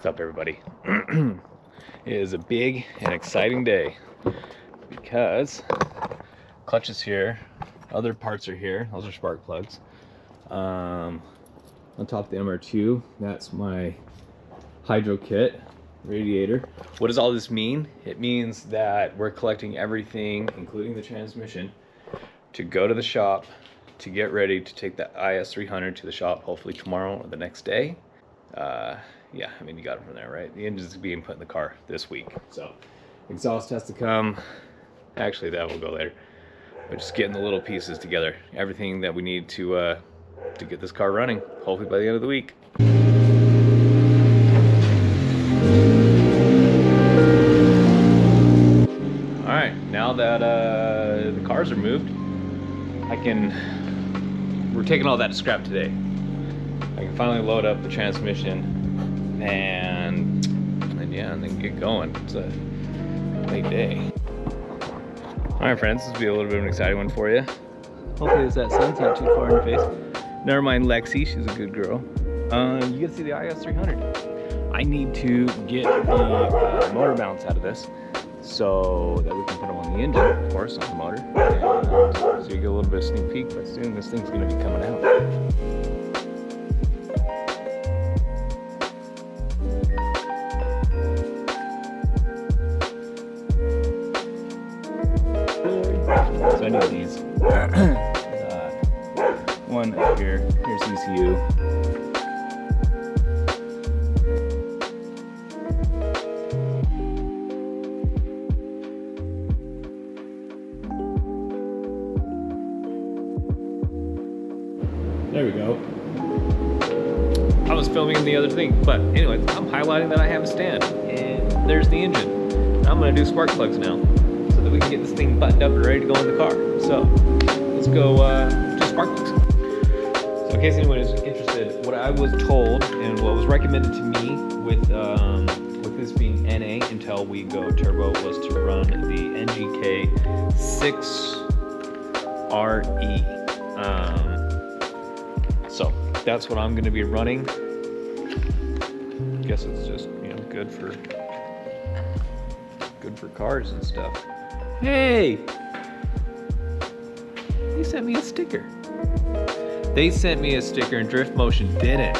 What's up, everybody? It is a big and exciting day because clutch is here, other parts are here. Those are spark plugs. On top of the MR2, that's my hydro kit radiator. What does all this mean? It means that we're collecting everything, including the transmission, to go to the shop to get ready to take the IS300 to the shop, hopefully tomorrow or the next day. Yeah, I mean, you got it from there, right? The engine's being put in the car this week. So exhaust has to come. Actually, that will go later. But just getting the little pieces together. Everything that we need to get this car running, hopefully by the end of the week. All right, now that the cars are moved, we're taking all that to scrap today. I can finally load up the transmission and yeah, and then get going. It's a late day. All right, friends, this will be a little bit of an exciting one for you. Hopefully that sun's not too far in your face. Never mind Lexi, she's a good girl. You get to see the IS300. I need to get the motor mounts out of this so that we can put them on the engine, of course, on the motor. And so you get a little bit of sneak peek, but soon this thing's gonna be coming out. So I need these. One up here. Here's ECU. There we go. I was filming the other thing, but anyways, I'm highlighting that I have a stand, and there's the engine. I'm gonna do spark plugs now, so that we can get this thing buttoned up and ready to go in the car. So let's go do spark plugs. So in case anyone is interested, what I was told and what was recommended to me with this being NA until we go turbo was to run the NGK 6RE. So that's what I'm going to be running. Guess it's just, you know, good for cars and stuff. Hey, they sent me a sticker. They sent me a sticker and Drift Motion didn't.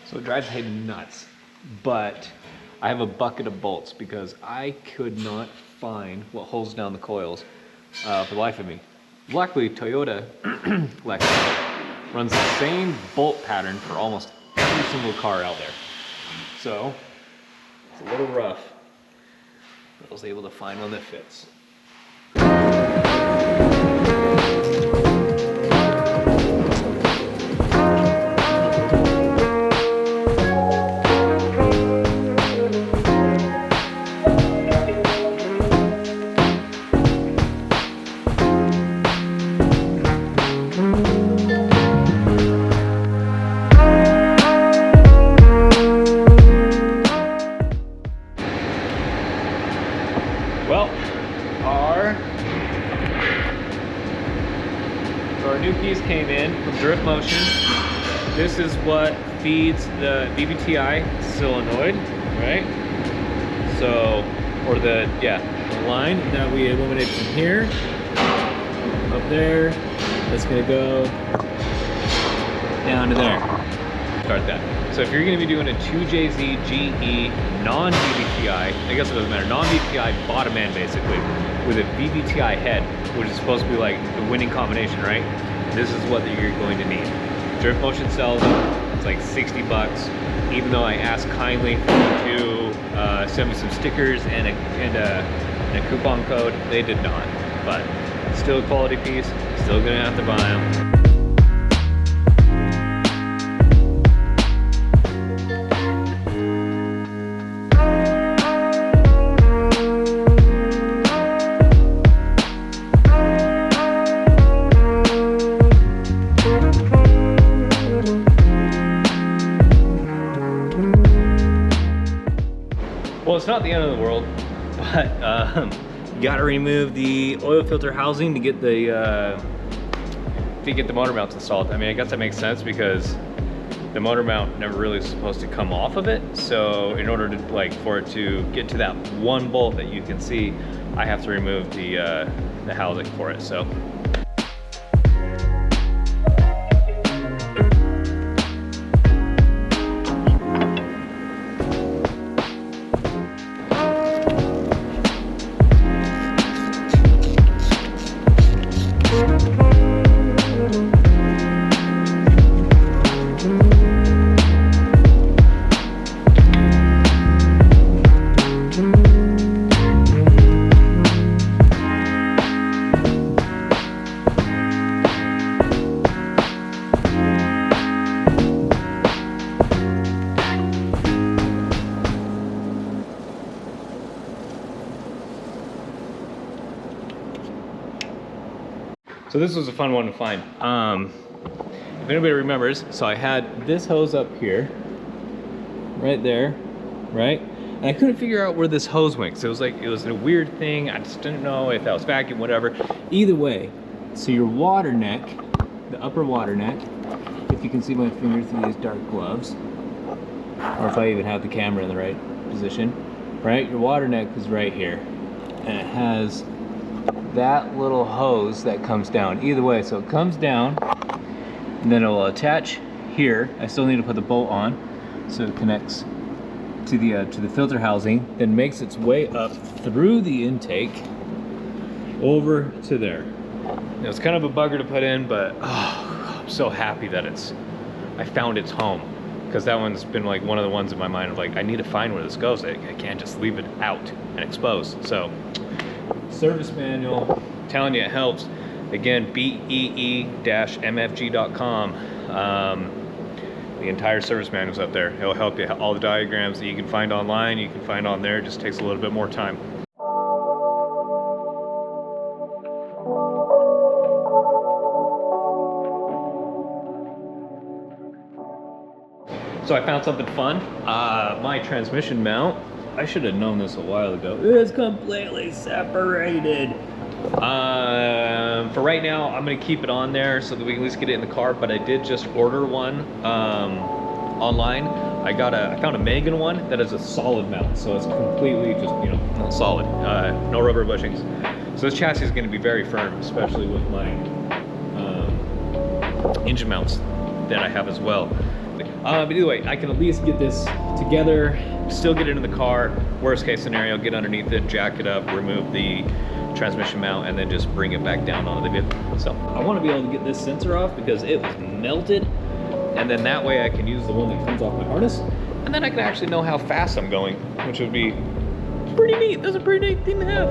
So it drives Hayden nuts, but I have a bucket of bolts because I could not find what holds down the coils for the life of me. Luckily, Toyota Lexus runs the same bolt pattern for almost every single car out there. So it's a little rough, but I was able to find one that fits. Well, our new piece came in from Drift Motion. This is what feeds the VVTi solenoid, right? So, or the line that we illuminate from here up there. That's gonna go down to there. Start that. So if you're going to be doing a 2JZ GE non-VVTi, I guess it doesn't matter, non-VVTi bottom end basically, with a VVTi head, which is supposed to be like the winning combination, right? This is what you're going to need. Drift Motion sells them, it's like 60 bucks. Even though I asked kindly to send me some stickers and a coupon code, they did not. But still a quality piece, still gonna have to buy them. Well, it's not the end of the world, but you gotta remove the oil filter housing to get the motor mounts installed. I mean, I guess that makes sense because the motor mount never really is supposed to come off of it. So in order to for it to get to that one bolt that you can see, I have to remove the housing for it. So. So this was a fun one to find. If anybody remembers, so I had this hose up here, right there, right? And I couldn't figure out where this hose went. So it was a weird thing. I just didn't know if that was vacuum, whatever. Either way, so your water neck, the upper water neck, if you can see my finger through these dark gloves, or if I even have the camera in the right position, right? Your water neck is right here, and it has that little hose that comes down. Either way, so it comes down, and then it will attach here. I still need to put the bolt on, so it connects to the filter housing, then makes its way up through the intake over to there. It's kind of a bugger to put in, but I'm so happy that I found its home, because that one's been like one of the ones in my mind of like, I need to find where this goes. I can't just leave it out and exposed. So service manual, telling you it helps. Again, bee-mfg.com. The entire service manual's up there. It'll help you. All the diagrams that you can find online, you can find on there. It just takes a little bit more time. So I found something fun. My transmission mount, I should have known this a while ago, is completely separated. For right now, I'm gonna keep it on there so that we can at least get it in the car, but I did just order one online. I found a Megan one that is a solid mount, so it's completely just, solid, no rubber bushings. So this chassis is gonna be very firm, especially with my engine mounts that I have as well. But either way, I can at least get this together, still get it in the car. Worst case scenario, get underneath it, jack it up, remove the transmission mount, and then just bring it back down onto the vehicle. So I want to be able to get this sensor off because it was melted, and then that way I can use the one that comes off my harness, and then I can actually know how fast I'm going, which would be pretty neat. That's a pretty neat thing to have.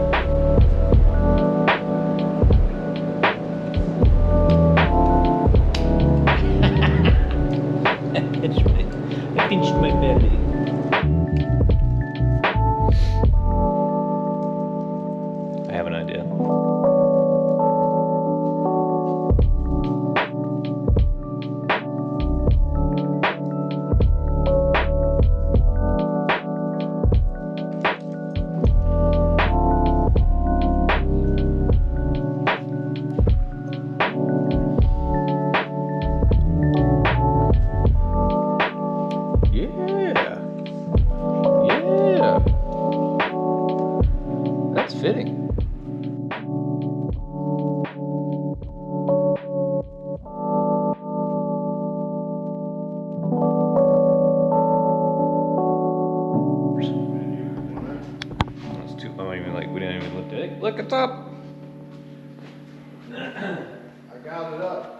I pinched my belly. I have an idea. Fitting. That's too, we didn't even lift it. Look, it's up. I got it up.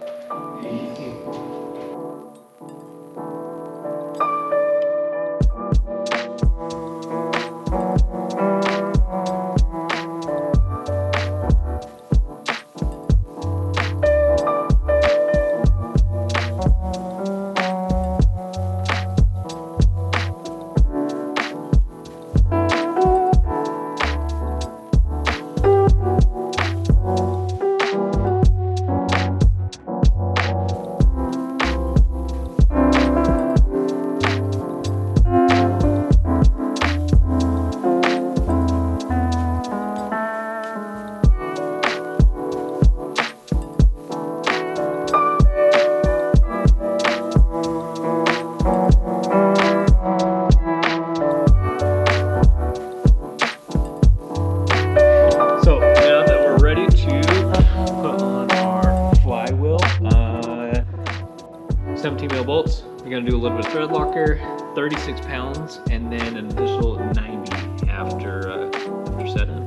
36 pounds and then an additional 90 after setting.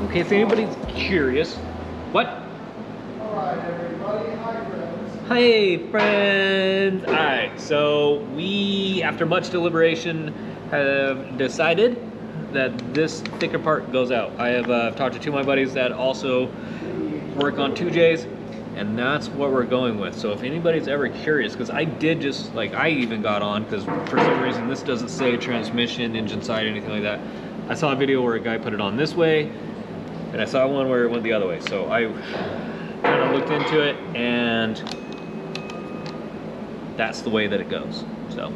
Okay, if anybody's curious, what? Alright, everybody. Hi, friends. Hey, friends! Alright, so we, after much deliberation, have decided that this thicker part goes out. I have talked to two of my buddies that also work on 2Js, and that's what we're going with. So if anybody's ever curious, because I did just, like, I even got on, because for some reason this doesn't say transmission, engine side, anything like that. I saw a video where a guy put it on this way, and I saw one where it went the other way. So I kind of looked into it, and that's the way that it goes. So.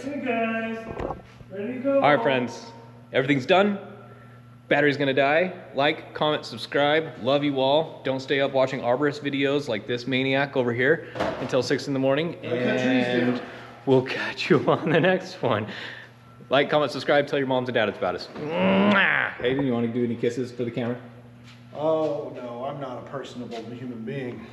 Hey guys, ready to go? All right, friends, everything's done. Battery's gonna die. Like, comment, subscribe. Love you all. Don't stay up watching arborist videos like this maniac over here until 6 in the morning. And we'll catch you on the next one. Like, comment, subscribe. Tell your moms and dads about us. Hayden, you want to do any kisses for the camera? Oh no, I'm not a personable human being.